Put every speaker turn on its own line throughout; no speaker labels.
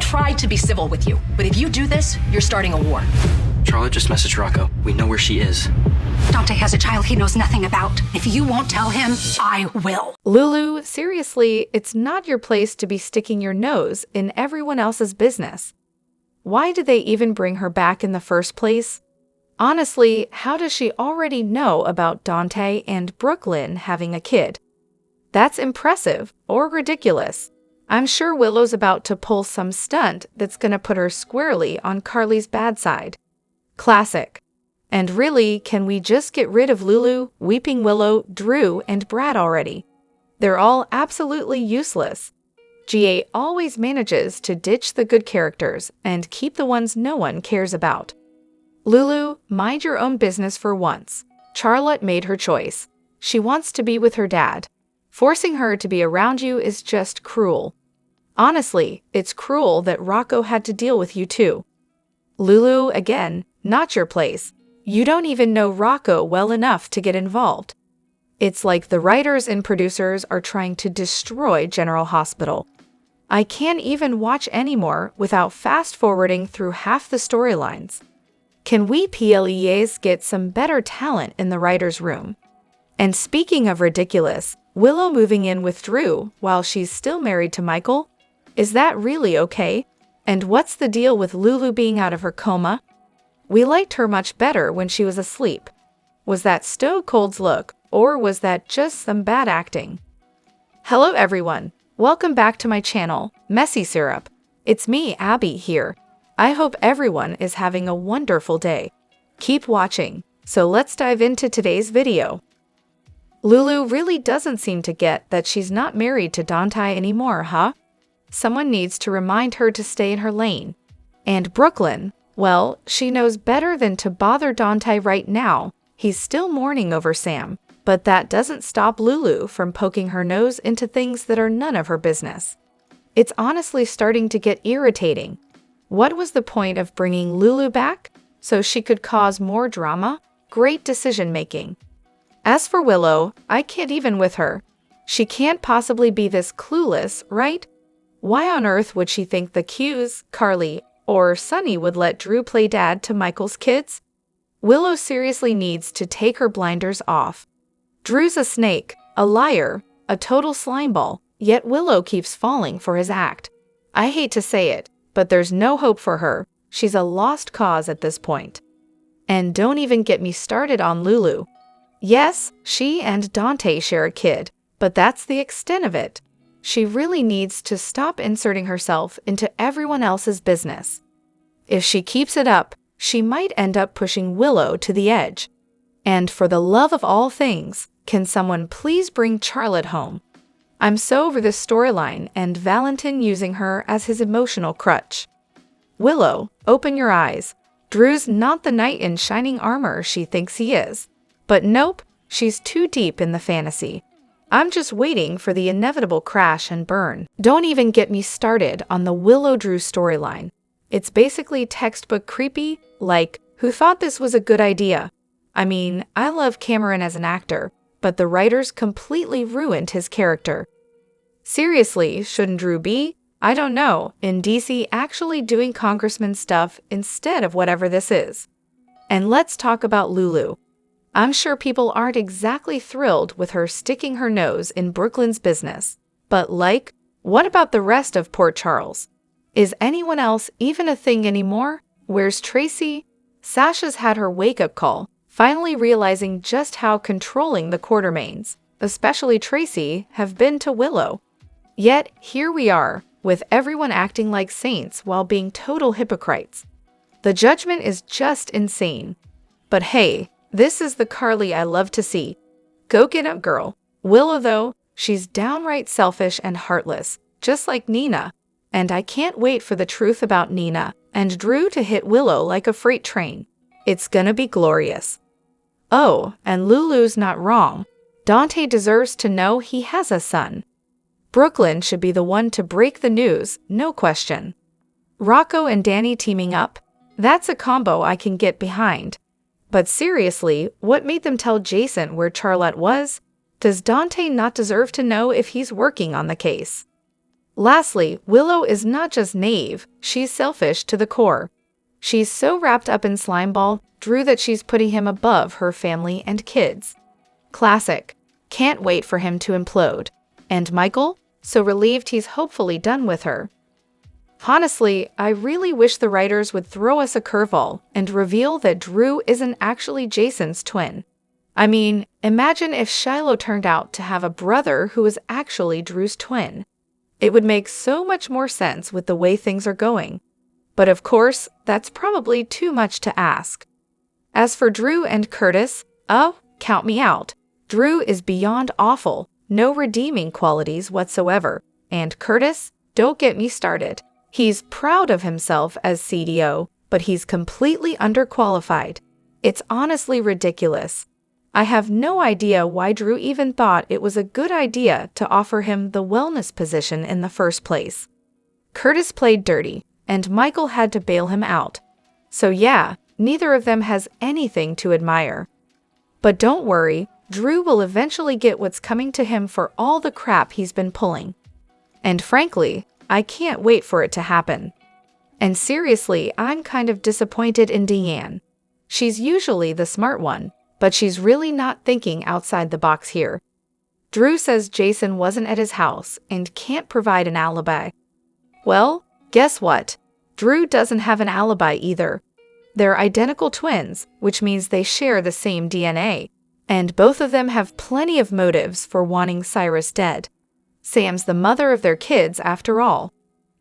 tried to be civil with you, but if you do this, you're starting a war.
Charlotte just messaged Rocco. We know where she is.
Dante has a child he knows nothing about. If you won't tell him, I will.
Lulu, seriously, it's not your place to be sticking your nose in everyone else's business. Why did they even bring her back in the first place? Honestly, how does she already know about Dante and Brooklyn having a kid? That's impressive or ridiculous. I'm sure Willow's about to pull some stunt that's gonna put her squarely on Carly's bad side. Classic. And really, can we just get rid of Lulu, Weeping Willow, Drew, and Brad already? They're all absolutely useless. GA always manages to ditch the good characters and keep the ones no one cares about. Lulu, mind your own business for once. Charlotte made her choice. She wants to be with her dad. Forcing her to be around you is just cruel. Honestly, it's cruel that Rocco had to deal with you too. Lulu, again, not your place. You don't even know Rocco well enough to get involved. It's like the writers and producers are trying to destroy General Hospital. I can't even watch anymore without fast-forwarding through half the storylines. Can we PLEAs get some better talent in the writer's room? And speaking of ridiculous, Willow moving in with Drew while she's still married to Michael? Is that really okay? And what's the deal with Lulu being out of her coma? We liked her much better when she was asleep. Was that Stowe-Cold's look, or was that just some bad acting? Hello everyone, welcome back to my channel, Messy Syrup. It's me, Abby, here. I hope everyone is having a wonderful day. Keep watching, so let's dive into today's video. Lulu really doesn't seem to get that she's not married to Dante anymore, huh? Someone needs to remind her to stay in her lane. And Brooklyn, well, she knows better than to bother Dante right now. He's still mourning over Sam, but that doesn't stop Lulu from poking her nose into things that are none of her business. It's honestly starting to get irritating. What was the point of bringing Lulu back? So she could cause more drama? Great decision-making. As for Willow, I can't even with her. She can't possibly be this clueless, right? Why on earth would she think the Q's, Carly, or Sunny would let Drew play dad to Michael's kids? Willow seriously needs to take her blinders off. Drew's a snake, a liar, a total slimeball, yet Willow keeps falling for his act. I hate to say it, but there's no hope for her. She's a lost cause at this point. And don't even get me started on Lulu. Yes, she and Dante share a kid, but that's the extent of it. She really needs to stop inserting herself into everyone else's business. If she keeps it up, she might end up pushing Willow to the edge. And for the love of all things, can someone please bring Charlotte home? I'm so over this storyline and Valentin using her as his emotional crutch. Willow, open your eyes. Drew's not the knight in shining armor she thinks he is. But nope, she's too deep in the fantasy. I'm just waiting for the inevitable crash and burn. Don't even get me started on the Willow-Drew storyline. It's basically textbook creepy, like, who thought this was a good idea? I mean, I love Cameron as an actor, but the writers completely ruined his character. Seriously, shouldn't Drew be, I don't know, in DC actually doing congressman stuff instead of whatever this is? And let's talk about Lulu. I'm sure people aren't exactly thrilled with her sticking her nose in Brooklyn's business. But what about the rest of Port Charles? Is anyone else even a thing anymore? Where's Tracy? Sasha's had her wake-up call, finally realizing just how controlling the Quartermains, especially Tracy, have been to Willow. Yet, here we are, with everyone acting like saints while being total hypocrites. The judgment is just insane. But hey, this is the Carly I love to see. Go get up, girl. Willow, though, she's downright selfish and heartless, just like Nina. And I can't wait for the truth about Nina and Drew to hit Willow like a freight train. It's gonna be glorious. Oh, and Lulu's not wrong. Dante deserves to know he has a son. Brooklyn should be the one to break the news, no question. Rocco and Danny teaming up? That's a combo I can get behind. But seriously, what made them tell Jason where Charlotte was? Does Dante not deserve to know if he's working on the case? Lastly, Willow is not just naive, she's selfish to the core. She's so wrapped up in Slimeball Drew that she's putting him above her family and kids. Classic. Can't wait for him to implode. And Michael? So relieved he's hopefully done with her. Honestly, I really wish the writers would throw us a curveball and reveal that Drew isn't actually Jason's twin. I mean, imagine if Shiloh turned out to have a brother who was actually Drew's twin. It would make so much more sense with the way things are going. But of course, that's probably too much to ask. As for Drew and Curtis, oh, count me out. Drew is beyond awful, no redeeming qualities whatsoever. And Curtis, don't get me started. He's proud of himself as CDO, but he's completely underqualified. It's honestly ridiculous. I have no idea why Drew even thought it was a good idea to offer him the wellness position in the first place. Curtis played dirty, and Michael had to bail him out. So yeah, neither of them has anything to admire. But don't worry, Drew will eventually get what's coming to him for all the crap he's been pulling. And frankly, I can't wait for it to happen. And seriously, I'm kind of disappointed in Deanne. She's usually the smart one, but she's really not thinking outside the box here. Drew says Jason wasn't at his house and can't provide an alibi. Well, guess what? Drew doesn't have an alibi either. They're identical twins, which means they share the same DNA, and both of them have plenty of motives for wanting Cyrus dead. Sam's the mother of their kids after all.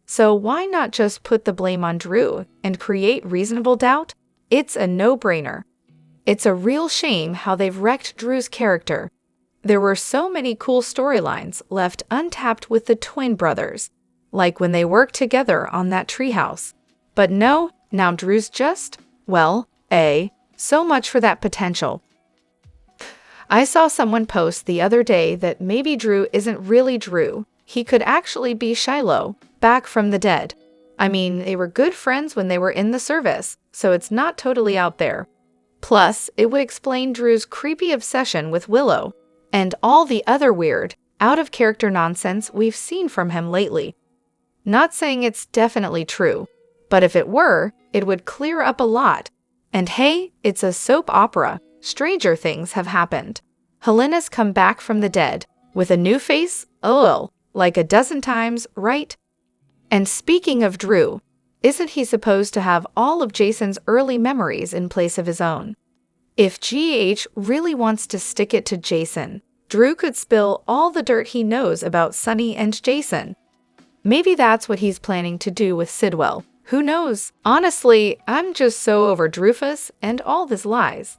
So why not just put the blame on Drew and create reasonable doubt? It's a no-brainer. It's a real shame how they've wrecked Drew's character. There were so many cool storylines left untapped with the twin brothers, like when they worked together on that treehouse. But no, now Drew's just, well, so much for that potential. I saw someone post the other day that maybe Drew isn't really Drew. He could actually be Shiloh, back from the dead. I mean, they were good friends when they were in the service, so it's not totally out there. Plus, it would explain Drew's creepy obsession with Willow, and all the other weird, out-of-character nonsense we've seen from him lately. Not saying it's definitely true, but if it were, it would clear up a lot. And hey, it's a soap opera. Stranger things have happened. Helena's come back from the dead, with a new face, like a dozen times, right? And speaking of Drew, isn't he supposed to have all of Jason's early memories in place of his own? If GH really wants to stick it to Jason, Drew could spill all the dirt he knows about Sunny and Jason. Maybe that's what he's planning to do with Sidwell. Who knows? Honestly, I'm just so over Drufus and all his lies.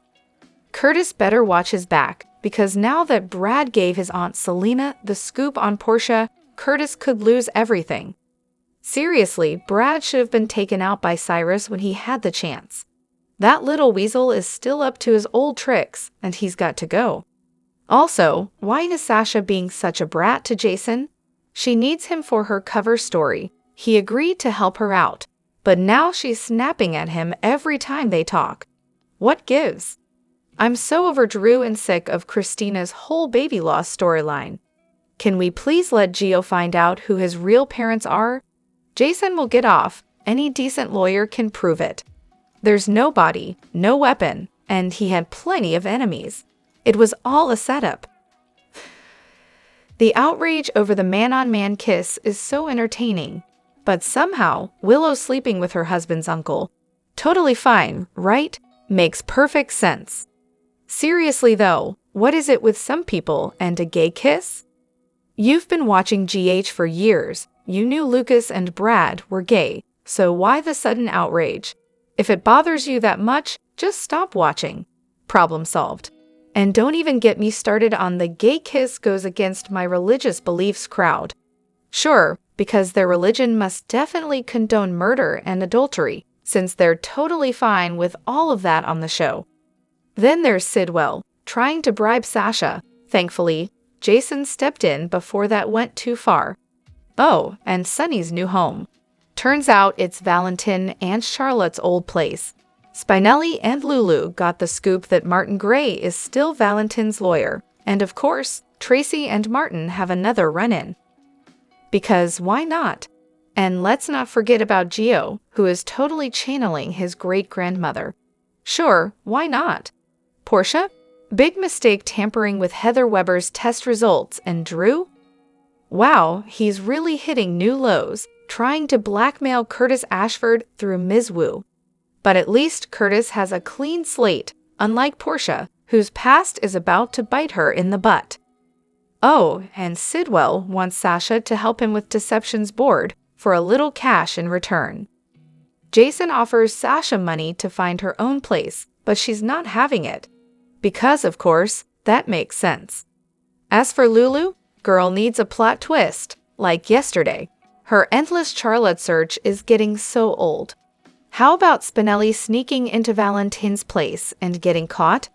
Curtis better watch his back, because now that Brad gave his aunt Selena the scoop on Portia, Curtis could lose everything. Seriously, Brad should have been taken out by Cyrus when he had the chance. That little weasel is still up to his old tricks, and he's got to go. Also, why is Sasha being such a brat to Jason? She needs him for her cover story. He agreed to help her out, but now she's snapping at him every time they talk. What gives? I'm so over Drew and sick of Christina's whole baby loss storyline. Can we please let Gio find out who his real parents are? Jason will get off. Any decent lawyer can prove it. There's no body, no weapon, and he had plenty of enemies. It was all a setup. The outrage over the man-on-man kiss is so entertaining, but somehow Willow sleeping with her husband's uncle, totally fine, right? Makes perfect sense. Seriously though, what is it with some people and a gay kiss? You've been watching GH for years. You knew Lucas and Brad were gay, so why the sudden outrage? If it bothers you that much, just stop watching. Problem solved. And don't even get me started on the gay kiss goes against my religious beliefs crowd. Sure, because their religion must definitely condone murder and adultery, since they're totally fine with all of that on the show. Then there's Sidwell, trying to bribe Sasha. Thankfully, Jason stepped in before that went too far. Oh, and Sunny's new home. Turns out it's Valentin and Charlotte's old place. Spinelli and Lulu got the scoop that Martin Gray is still Valentin's lawyer. And of course, Tracy and Martin have another run-in. Because why not? And let's not forget about Gio, who is totally channeling his great-grandmother. Sure, why not? Portia? Big mistake tampering with Heather Weber's test results, and Drew? Wow, he's really hitting new lows, trying to blackmail Curtis Ashford through Ms. Wu. But at least Curtis has a clean slate, unlike Portia, whose past is about to bite her in the butt. Oh, and Sidwell wants Sasha to help him with Deception's board for a little cash in return. Jason offers Sasha money to find her own place, but she's not having it. Because, of course, that makes sense. As for Lulu, girl needs a plot twist, like yesterday. Her endless Charlotte search is getting so old. How about Spinelli sneaking into Valentine's place and getting caught?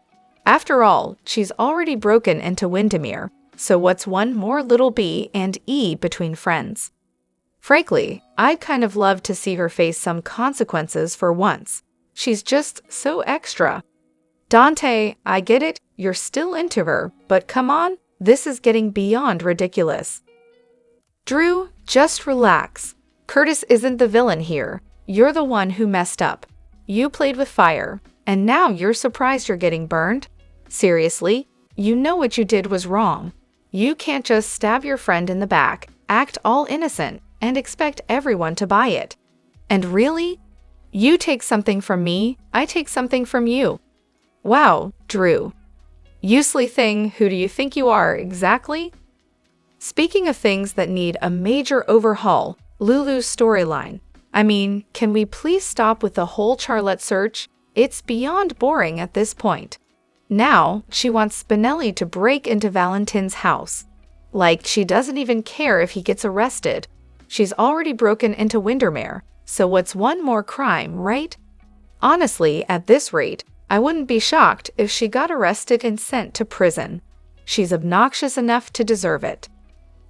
After all, she's already broken into Windermere, so what's one more little B and E between friends? Frankly, I'd kind of love to see her face some consequences for once. She's just so extra. Dante, I get it, you're still into her, but come on, this is getting beyond ridiculous. Drew, just relax. Curtis isn't the villain here. You're the one who messed up. You played with fire, and now you're surprised you're getting burned? Seriously, you know what you did was wrong. You can't just stab your friend in the back, act all innocent, and expect everyone to buy it. And really? You take something from me, I take something from you. Wow, Drew. Useless thing, who do you think you are exactly? Speaking of things that need a major overhaul, Lulu's storyline. I mean, can we please stop with the whole Charlotte search? It's beyond boring at this point. Now, she wants Spinelli to break into Valentine's house. Like, she doesn't even care if he gets arrested. She's already broken into Windermere, so what's one more crime, right? Honestly, at this rate, I wouldn't be shocked if she got arrested and sent to prison. She's obnoxious enough to deserve it.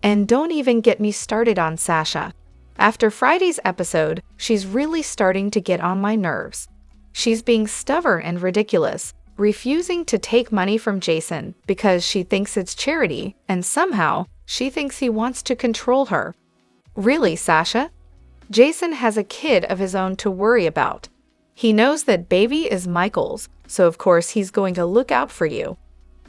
And don't even get me started on Sasha. After Friday's episode, she's really starting to get on my nerves. She's being stubborn and ridiculous, refusing to take money from Jason because she thinks it's charity, and somehow she thinks he wants to control her. Really, Sasha? Jason has a kid of his own to worry about. He knows that baby is Michael's, so of course he's going to look out for you.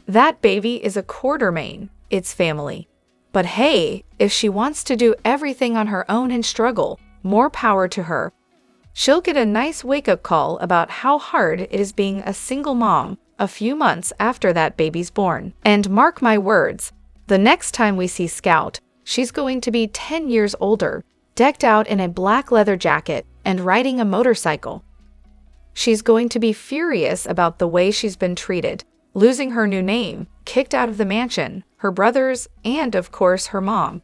That baby is a Quartermain, it's family. But hey, if she wants to do everything on her own and struggle, more power to her. She'll get a nice wake-up call about how hard it is being a single mom a few months after that baby's born. And mark my words, the next time we see Scout, she's going to be 10 years older, decked out in a black leather jacket and riding a motorcycle. She's going to be furious about the way she's been treated, losing her new name, kicked out of the mansion, her brothers, and of course her mom.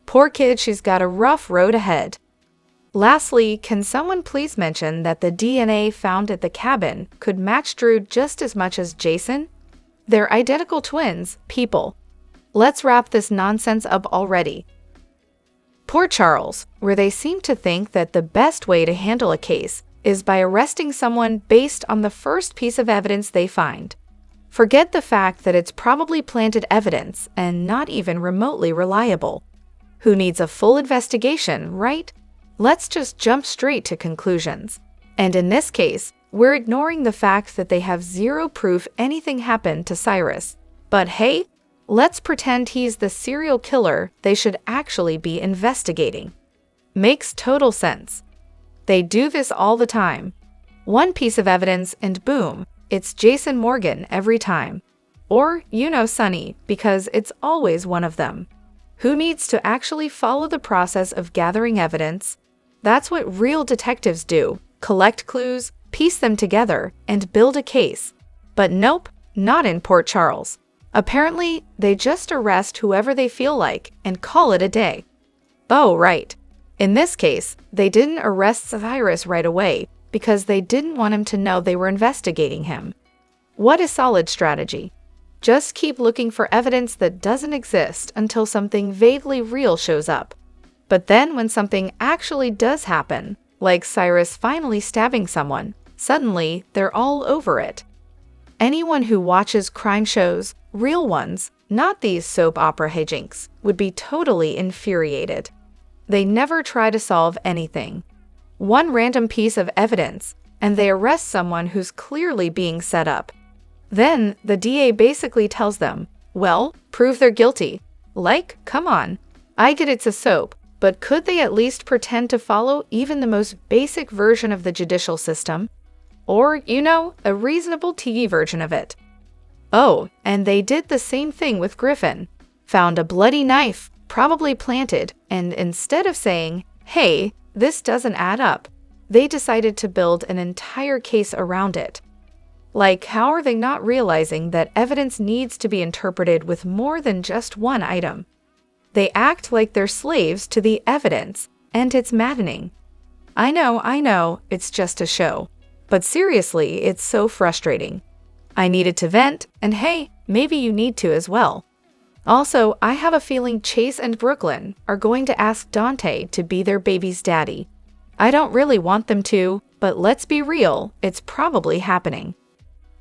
Poor kid, she's got a rough road ahead. Lastly, can someone please mention that the DNA found at the cabin could match Drew just as much as Jason? They're identical twins, people. Let's wrap this nonsense up already. Poor Charles, where they seem to think that the best way to handle a case is by arresting someone based on the first piece of evidence they find. Forget the fact that it's probably planted evidence and not even remotely reliable. Who needs a full investigation, right? Let's just jump straight to conclusions. And in this case, we're ignoring the fact that they have zero proof anything happened to Cyrus. But hey, let's pretend he's the serial killer they should actually be investigating. Makes total sense. They do this all the time. One piece of evidence and boom, it's Jason Morgan every time. Or, you know, Sonny, because it's always one of them. Who needs to actually follow the process of gathering evidence? That's what real detectives do. Collect clues, piece them together, and build a case. But nope, not in Port Charles. Apparently, they just arrest whoever they feel like and call it a day. Oh, right. In this case, they didn't arrest Cyrus right away because they didn't want him to know they were investigating him. What a solid strategy. Just keep looking for evidence that doesn't exist until something vaguely real shows up. But then when something actually does happen, like Cyrus finally stabbing someone, suddenly they're all over it. Anyone who watches crime shows, real ones, not these soap opera hijinks, would be totally infuriated. They never try to solve anything. One random piece of evidence, and they arrest someone who's clearly being set up. Then the DA basically tells them, well, prove they're guilty. Like, come on. I get it's a soap, but could they at least pretend to follow even the most basic version of the judicial system? Or, a reasonable TV version of it. Oh, and they did the same thing with Griffin. Found a bloody knife, probably planted, and instead of saying, hey, this doesn't add up, they decided to build an entire case around it. Like, how are they not realizing that evidence needs to be interpreted with more than just one item? They act like they're slaves to the evidence, and it's maddening. I know, it's just a show. But seriously, it's so frustrating. I needed to vent, and hey, maybe you need to as well. Also, I have a feeling Chase and Brooklyn are going to ask Dante to be their baby's daddy. I don't really want them to, but let's be real, it's probably happening.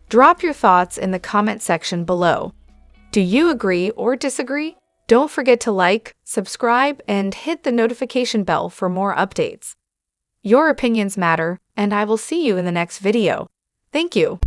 Drop your thoughts in the comment section below. Do you agree or disagree? Don't forget to like, subscribe, and hit the notification bell for more updates. Your opinions matter, and I will see you in the next video. Thank you.